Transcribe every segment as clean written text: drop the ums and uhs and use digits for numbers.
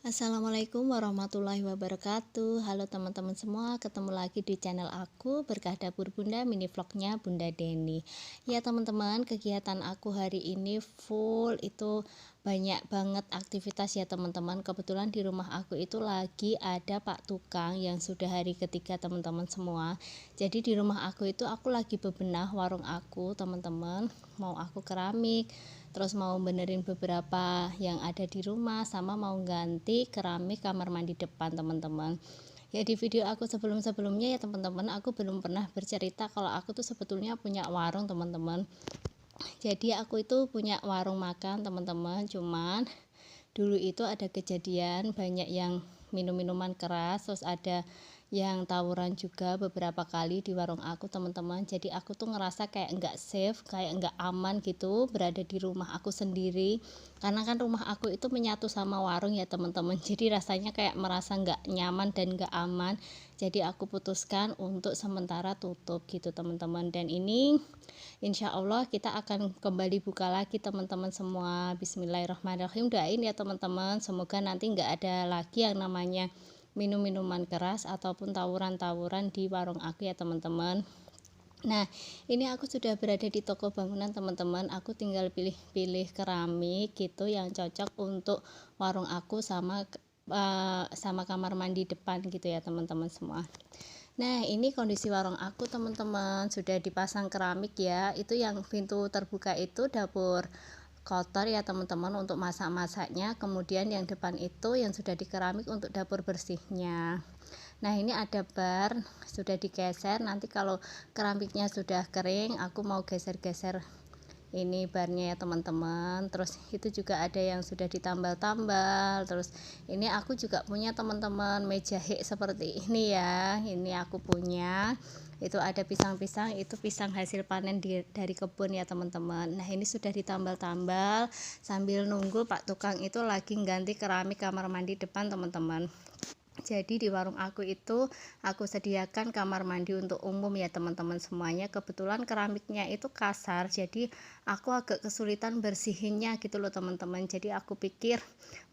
Assalamualaikum warahmatullahi wabarakatuh. Halo teman-teman semua, ketemu lagi di channel aku Berkah Dapur Bunda, mini vlognya Bunda Deni. Ya teman-teman, kegiatan aku hari ini full itu banyak banget aktivitas ya teman-teman. Kebetulan di rumah aku itu lagi ada Pak Tukang yang sudah hari ketiga teman-teman semua. Jadi di rumah aku itu aku lagi bebenah warung aku teman-teman. Mau aku keramik, terus mau benerin beberapa yang ada di rumah, sama mau ganti keramik kamar mandi depan teman-teman. Ya di video aku sebelum-sebelumnya ya teman-teman, aku belum pernah bercerita kalau aku tuh sebetulnya punya warung teman-teman. Jadi aku itu punya warung makan teman-teman, cuman dulu itu ada kejadian banyak yang minum-minuman keras, terus ada yang tawuran juga beberapa kali di warung aku teman-teman. Jadi aku tuh ngerasa kayak nggak safe, kayak nggak aman gitu berada di rumah aku sendiri, karena kan rumah aku itu menyatu sama warung ya teman-teman. Jadi rasanya kayak merasa nggak nyaman dan nggak aman. Jadi aku putuskan untuk sementara tutup gitu teman-teman. Dan ini insya Allah kita akan kembali buka lagi teman-teman semua. Bismillahirrahmanirrahim, doain ya teman-teman, semoga nanti nggak ada lagi yang namanya minum-minuman keras ataupun tawuran-tawuran di warung aku ya teman-teman. Nah, ini aku sudah berada di toko bangunan teman-teman. Aku tinggal pilih-pilih keramik gitu yang cocok untuk warung aku sama kamar mandi depan gitu ya teman-teman semua. Nah, ini kondisi warung aku teman-teman, sudah dipasang keramik ya. Itu yang pintu terbuka itu dapur kotor ya teman-teman untuk masak-masaknya. Kemudian yang depan itu yang sudah dikeramik untuk dapur bersihnya. Nah, ini ada bar sudah digeser. Nanti kalau keramiknya sudah kering, aku mau geser-geser ini barnya ya teman-teman. Terus itu juga ada yang sudah ditambal-tambal. Terus ini aku juga punya teman-teman meja hek seperti ini ya, ini aku punya. Itu ada pisang-pisang, itu pisang hasil panen dari kebun ya teman-teman. Nah, ini sudah ditambal-tambal sambil nunggu Pak Tukang itu lagi ganti keramik kamar mandi depan teman-teman. Jadi di warung aku itu aku sediakan kamar mandi untuk umum ya teman-teman semuanya. Kebetulan keramiknya itu kasar, jadi aku agak kesulitan bersihinnya gitu loh teman-teman. Jadi aku pikir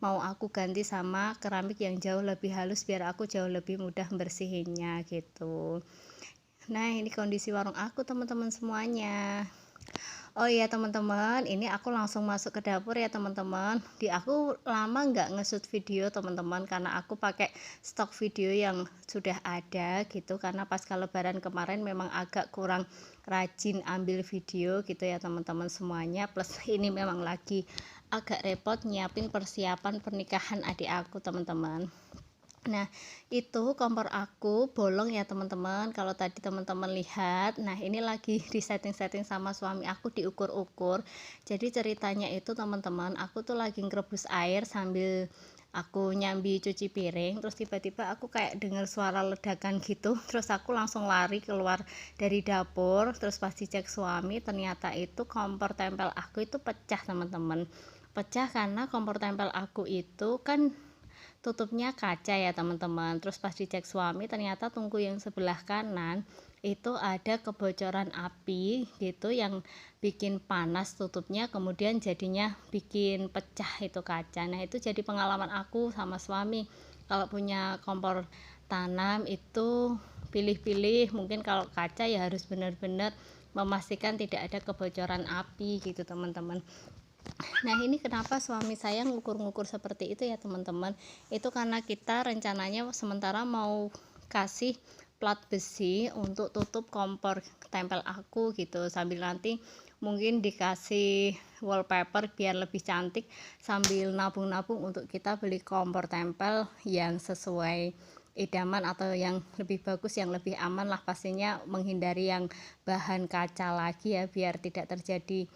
mau aku ganti sama keramik yang jauh lebih halus biar aku jauh lebih mudah bersihinnya gitu. Nah, ini kondisi warung aku teman-teman semuanya. Oh iya teman-teman, ini aku langsung masuk ke dapur ya teman-teman. Di aku lama nggak nge-shoot video teman-teman, karena aku pakai stok video yang sudah ada gitu. Karena pasca lebaran kemarin memang agak kurang rajin ambil video gitu ya teman-teman semuanya. Plus ini memang lagi agak repot nyiapin persiapan pernikahan adik aku teman-teman. Nah, itu kompor aku bolong ya teman-teman. Kalau tadi teman-teman lihat, nah ini lagi di setting-setting sama suami aku, diukur-ukur. Jadi ceritanya itu teman-teman, aku tuh lagi ngerebus air sambil aku nyambi cuci piring. Terus tiba-tiba aku kayak dengar suara ledakan gitu. Terus aku langsung lari keluar dari dapur. Terus pas dicek suami, ternyata itu kompor tempel aku itu pecah teman-teman. Pecah karena kompor tempel aku itu kan tutupnya kaca ya teman-teman. Terus pas dicek suami, ternyata tungku yang sebelah kanan itu ada kebocoran api gitu yang bikin panas tutupnya, kemudian jadinya bikin pecah itu kaca. Nah, itu jadi pengalaman aku sama suami, kalau punya kompor tanam itu pilih-pilih, mungkin kalau kaca ya harus benar-benar memastikan tidak ada kebocoran api gitu teman-teman. Nah, ini kenapa suami saya ngukur-ngukur seperti itu ya teman-teman. Itu karena kita rencananya sementara mau kasih plat besi untuk tutup kompor tempel aku gitu, sambil nanti mungkin dikasih wallpaper biar lebih cantik, sambil nabung-nabung untuk kita beli kompor tempel yang sesuai idaman atau yang lebih bagus, yang lebih aman lah pastinya, menghindari yang bahan kaca lagi ya, biar tidak terjadi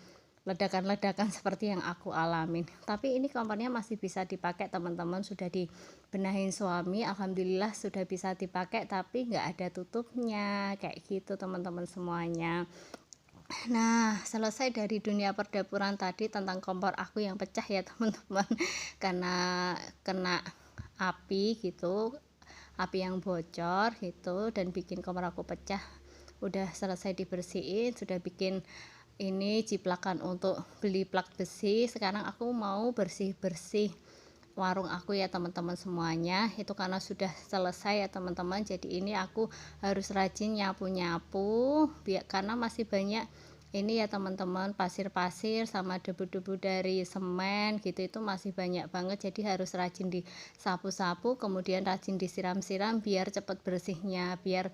ledakan-ledakan seperti yang aku alamin. Tapi ini kompornya masih bisa dipakai teman-teman, sudah dibenahin suami, alhamdulillah sudah bisa dipakai, tapi nggak ada tutupnya kayak gitu teman-teman semuanya. Nah, selesai dari dunia perdapuran tadi tentang kompor aku yang pecah ya teman-teman, karena kena api gitu, api yang bocor gitu dan bikin kompor aku pecah. Udah selesai dibersihin, sudah bikin ini ciplakan untuk beli plak besi. Sekarang aku mau bersih-bersih warung aku ya teman-teman semuanya. Itu karena sudah selesai ya teman-teman, jadi ini aku harus rajin nyapu-nyapu karena masih banyak ini ya teman-teman, pasir-pasir sama debu-debu dari semen gitu, itu masih banyak banget, jadi harus rajin disapu-sapu, kemudian rajin disiram-siram biar cepat bersihnya, biar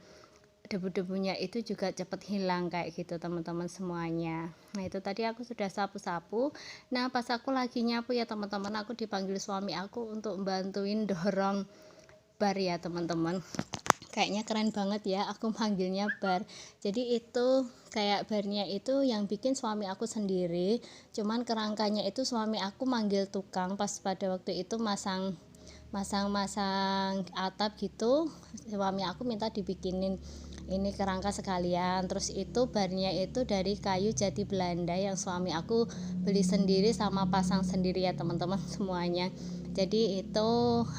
debu-debunya itu juga cepet hilang kayak gitu teman-teman semuanya. Nah itu tadi aku sudah sapu-sapu. Nah pas aku lagi nyapu ya teman-teman, aku dipanggil suami aku untuk bantuin dorong bar ya teman-teman. Kayaknya keren banget ya aku manggilnya bar. Jadi itu kayak barnya itu yang bikin suami aku sendiri, cuman kerangkanya itu suami aku manggil tukang pas pada waktu itu masang atap gitu. Suami aku minta dibikinin ini kerangka sekalian, terus itu barnya itu dari kayu jati Belanda yang suami aku beli sendiri sama pasang sendiri ya teman-teman semuanya. Jadi itu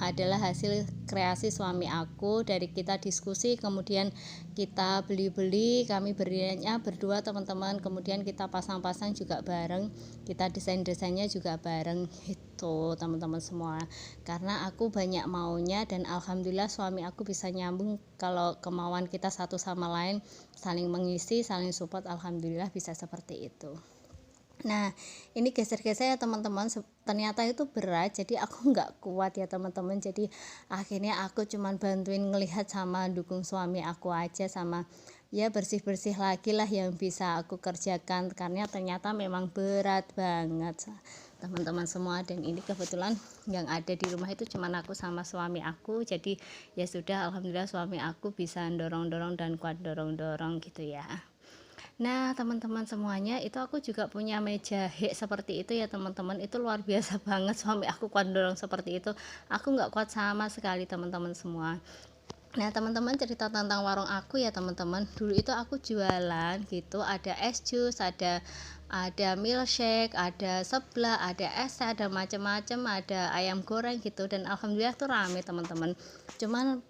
adalah hasil kreasi suami aku, dari kita diskusi kemudian kita beli-beli, kami berinya berdua teman-teman, kemudian kita pasang-pasang juga bareng, kita desain-desainnya juga bareng itu teman-teman semua. Karena aku banyak maunya dan alhamdulillah suami aku bisa nyambung, kalau kemauan kita satu sama lain saling mengisi, saling support, alhamdulillah bisa seperti itu. Nah ini geser-geser ya teman-teman, ternyata itu berat, jadi aku nggak kuat ya teman-teman, jadi akhirnya aku cuman bantuin ngelihat sama dukung suami aku aja, sama ya bersih-bersih lagi lah yang bisa aku kerjakan, karena ternyata memang berat banget teman-teman semua. Dan ini kebetulan yang ada di rumah itu cuman aku sama suami aku, jadi ya sudah, alhamdulillah suami aku bisa dorong-dorong dan kuat dorong-dorong gitu ya. Nah teman-teman semuanya, itu aku juga punya meja hek seperti itu ya teman-teman, itu luar biasa banget suami aku kuat dorong seperti itu, aku nggak kuat sama sekali teman-teman semua. Nah teman-teman, cerita tentang warung aku ya teman-teman, dulu itu aku jualan gitu, ada es jus, ada milkshake, ada seblak, ada es, ada macam-macam, ada ayam goreng gitu, dan alhamdulillah tuh rame teman-teman. Cuman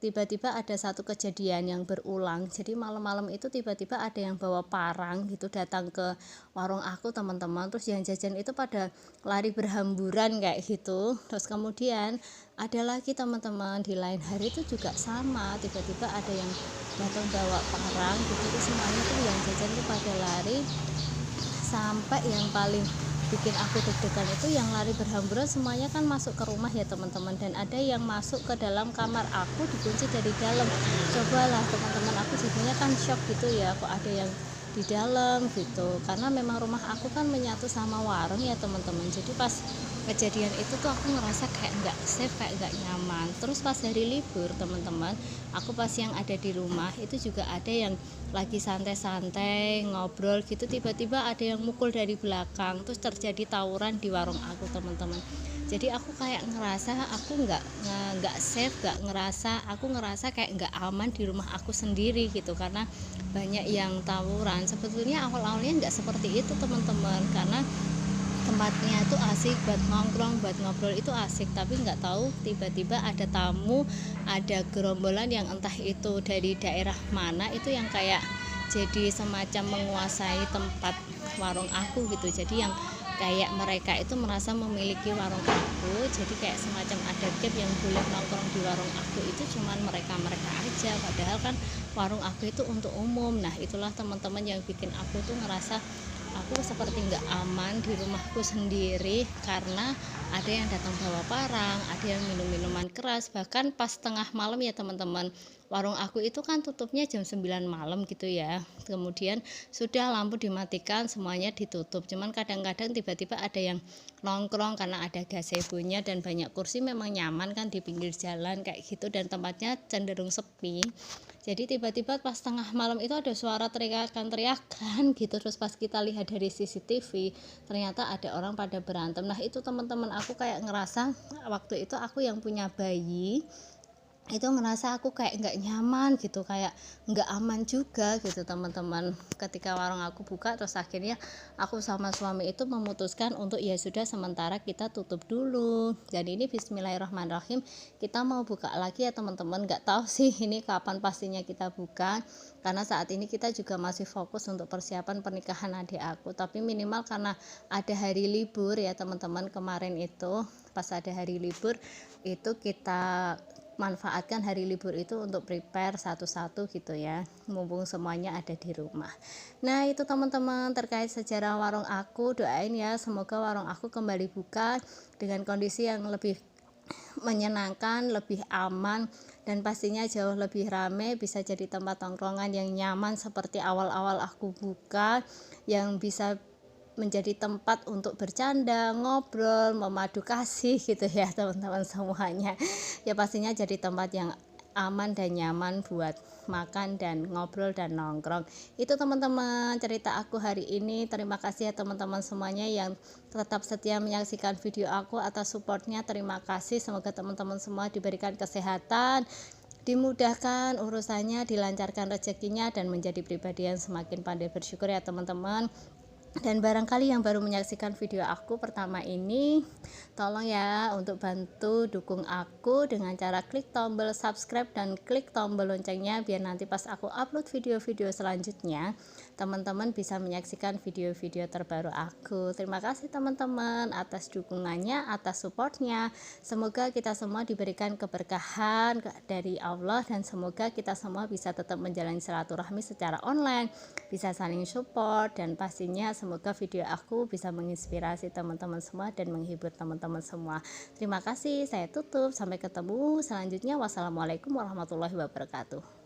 tiba-tiba ada satu kejadian yang berulang, jadi malam-malam itu tiba-tiba ada yang bawa parang gitu datang ke warung aku teman-teman, terus yang jajan itu pada lari berhamburan kayak gitu. Terus kemudian ada lagi teman-teman, di lain hari itu juga sama, tiba-tiba ada yang datang bawa parang gitu, terus semuanya tuh yang jajan tuh pada lari, sampai yang paling bikin aku deg-degan itu yang lari berhamburan semuanya kan masuk ke rumah ya teman-teman, dan ada yang masuk ke dalam kamar aku dikunci dari dalam. Cobalah teman-teman, aku jadinya kan shock gitu ya, kok ada yang di dalam gitu, karena memang rumah aku kan menyatu sama warung ya teman-teman. Jadi pas kejadian itu tuh aku ngerasa kayak nggak safe, kayak nggak nyaman. Terus pas hari libur teman-teman, aku pas yang ada di rumah itu juga ada yang lagi santai-santai ngobrol gitu, tiba-tiba ada yang mukul dari belakang, terus terjadi tawuran di warung aku teman-teman. Jadi aku kayak ngerasa aku nggak safe, aku ngerasa kayak nggak aman di rumah aku sendiri gitu, karena banyak yang tawuran. Sebetulnya awal-awalnya nggak seperti itu teman-teman, karena tempatnya tuh asik buat nongkrong, buat ngobrol itu asik, tapi nggak tahu tiba-tiba ada tamu, ada gerombolan yang entah itu dari daerah mana, itu yang kayak jadi semacam menguasai tempat warung aku gitu. Jadi yang kayak mereka itu merasa memiliki warung aku, jadi kayak semacam ada gap, yang boleh nongkrong di warung aku itu cuman mereka-mereka aja, padahal kan warung aku itu untuk umum. Nah itulah teman-teman yang bikin aku tuh ngerasa aku seperti nggak aman di rumahku sendiri, karena ada yang datang bawa parang, ada yang minum minuman keras, bahkan pas tengah malam ya teman-teman. Warung aku itu kan tutupnya jam 9 malam gitu ya, kemudian sudah lampu dimatikan, semuanya ditutup, cuman kadang-kadang tiba-tiba ada yang nongkrong karena ada gazebo-nya dan banyak kursi, memang nyaman kan di pinggir jalan kayak gitu, dan tempatnya cenderung sepi. Jadi tiba-tiba pas tengah malam itu ada suara teriakan-teriakan gitu, terus pas kita lihat dari CCTV ternyata ada orang pada berantem. Nah itu teman-teman, aku kayak ngerasa waktu itu aku yang punya bayi itu ngerasa aku kayak nggak nyaman gitu, kayak nggak aman juga gitu teman-teman, ketika warung aku buka. Terus akhirnya aku sama suami itu memutuskan untuk ya sudah, sementara kita tutup dulu, dan ini bismillahirrahmanirrahim kita mau buka lagi ya teman-teman. Nggak tahu sih ini kapan pastinya kita buka, karena saat ini kita juga masih fokus untuk persiapan pernikahan adik aku, tapi minimal karena ada hari libur ya teman-teman kemarin itu, pas ada hari libur itu kita manfaatkan hari libur itu untuk prepare satu-satu gitu ya, mumpung semuanya ada di rumah. Nah itu teman-teman terkait sejarah warung aku, doain ya semoga warung aku kembali buka dengan kondisi yang lebih menyenangkan, lebih aman, dan pastinya jauh lebih ramai, bisa jadi tempat tongkrongan yang nyaman seperti awal-awal aku buka, yang bisa menjadi tempat untuk bercanda, ngobrol, memadu kasih gitu ya teman-teman semuanya. Ya pastinya jadi tempat yang aman dan nyaman buat makan dan ngobrol dan nongkrong. Itu teman-teman cerita aku hari ini. Terima kasih ya teman-teman semuanya yang tetap setia menyaksikan video aku, atas supportnya terima kasih. Semoga teman-teman semua diberikan kesehatan, dimudahkan urusannya, dilancarkan rezekinya, dan menjadi pribadi yang semakin pandai bersyukur ya teman-teman. Dan barangkali yang baru menyaksikan video aku pertama ini, tolong ya untuk bantu dukung aku dengan cara klik tombol subscribe dan klik tombol loncengnya, biar nanti pas aku upload video-video selanjutnya teman-teman bisa menyaksikan video-video terbaru aku. Terima kasih teman-teman atas dukungannya, atas supportnya. Semoga kita semua diberikan keberkahan dari Allah, dan semoga kita semua bisa tetap menjalani silaturahmi secara online, bisa saling support, dan pastinya semoga video aku bisa menginspirasi teman-teman semua dan menghibur teman-teman semua. Terima kasih, saya tutup, sampai ketemu selanjutnya. Wassalamualaikum warahmatullahi wabarakatuh.